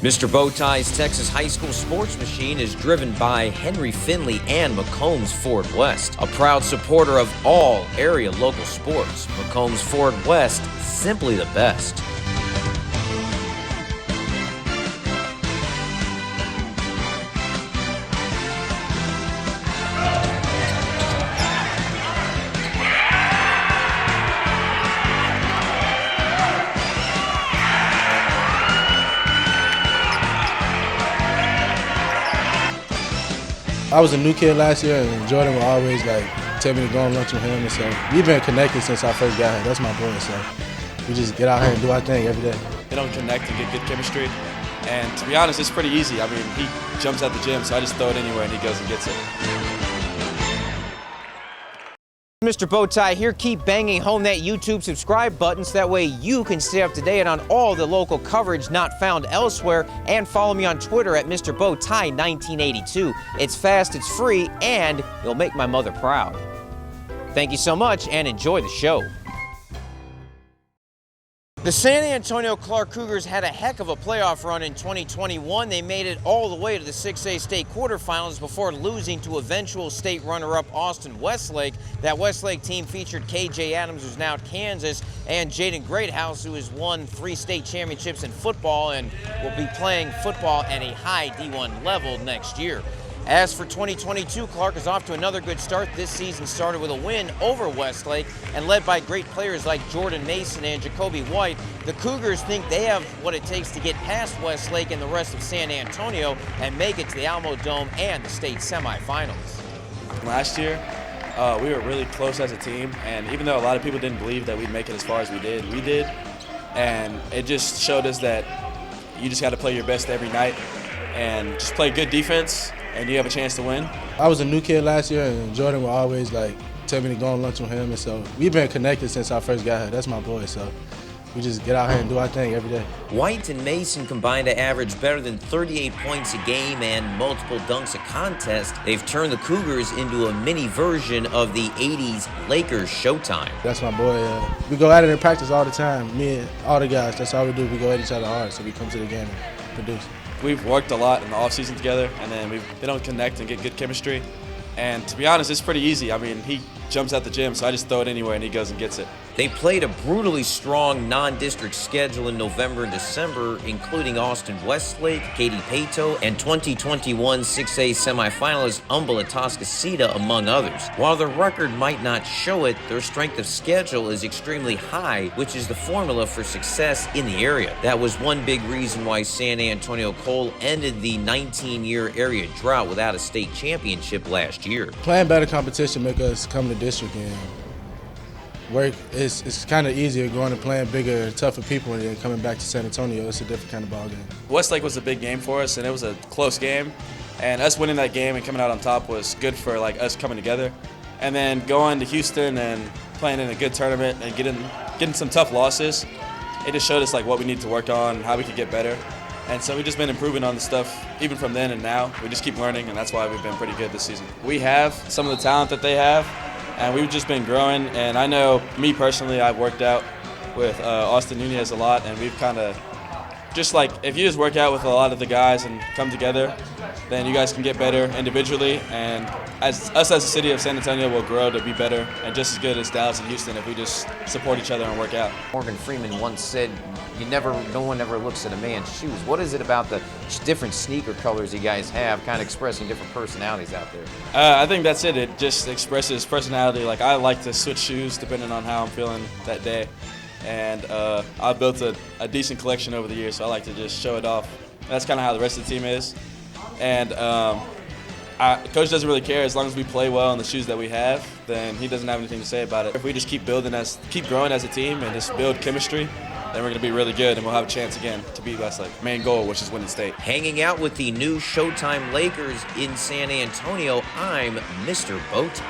Mr. Bowtie's Texas High School Sports Machine is driven by Henry Finley and McCombs Ford West, a proud supporter of all area local sports. McCombs Ford West, simply the best. I was a new kid last year, and Jordan would always tell me to go on lunch with him, and so we've been connected since I first got here. That's my boy, so we just get out here and do our thing every day. They don't connect and get good chemistry, and to be honest, it's pretty easy. I mean, he jumps at the gym, so I just throw it anywhere, and he goes and gets it. Mr. Bowtie here. Keep banging home that YouTube subscribe button so that way you can stay up to date on all the local coverage not found elsewhere, and follow me on Twitter at Mr. Bowtie 1982. It's fast, it's free, and you'll make my mother proud. Thank you so much and enjoy the show. The San Antonio Clark Cougars had a heck of a playoff run in 2021. They made it all the way to the 6A state quarterfinals before losing to eventual state runner-up Austin Westlake. That Westlake team featured KJ Adams, who's now at Kansas, and Jaden Greathouse, who has won 3 state championships in football and will be playing football at a high D1 level next year. As for 2022, Clark is off to another good start. This season started with a win over Westlake, and led by great players like Jordan Mason and Jakobi White, the Cougars think they have what it takes to get past Westlake and the rest of San Antonio and make it to the Alamo Dome and the state semifinals. Last year, we were really close as a team, and even though a lot of people didn't believe that we'd make it as far as we did, and it just showed us that you just got to play your best every night and just play good defense, and you have a chance to win. I was a new kid last year, and Jordan would always tell me to go on lunch with him, and so we've been connected since I first got here. That's my boy, so we just get out here and do our thing every day. White and Mason combined to average better than 38 points a game and multiple dunks a contest. They've turned the Cougars into a mini version of the 80s Lakers Showtime. That's my boy. We go at it in practice all the time. Me and all the guys, that's all we do. We go at each other hard, so we come to the game and produce. We've worked a lot in the offseason together, and then they don't connect and get good chemistry. And to be honest, it's pretty easy. I mean, he jumps at the gym, so I just throw it anywhere, and he goes and gets it. They played a brutally strong non-district schedule in November and December, including Austin Westlake, Katy Pato, and 2021 6A semifinalist Umbel Atascocita, among others. While their record might not show it, their strength of schedule is extremely high, which is the formula for success in the area. That was one big reason why San Antonio Cole ended the 19-year area drought without a state championship last year. Playing better competition make us come to district and work. It's kind of easier going and playing bigger, tougher people, and then coming back to San Antonio. It's a different kind of ball game. Westlake was a big game for us, and it was a close game. And us winning that game and coming out on top was good for us coming together. And then going to Houston and playing in a good tournament and getting some tough losses, it just showed us what we need to work on and how we could get better. And so we've just been improving on the stuff even from then and now. We just keep learning, and that's why we've been pretty good this season. We have some of the talent that they have, and we've just been growing. And I know, me personally, I've worked out with Austin Nunez a lot, and we've kind of just if you just work out with a lot of the guys and come together, then you guys can get better individually. And as a city of San Antonio will grow to be better and just as good as Dallas and Houston if we just support each other and work out. Morgan Freeman once said, no one ever looks at a man's shoes. What is it about the different sneaker colors you guys have kind of expressing different personalities out there? I think that's it. It just expresses personality. I like to switch shoes depending on how I'm feeling that day. And I've built a decent collection over the years, so I like to just show it off. That's kind of how the rest of the team is. And Coach doesn't really care. As long as we play well in the shoes that we have, then he doesn't have anything to say about it. If we just keep growing as a team and just build chemistry, then we're going to be really good, and we'll have a chance again to beat Westlake. Main goal, which is winning state. Hanging out with the new Showtime Lakers in San Antonio, I'm Mr. Bowtie.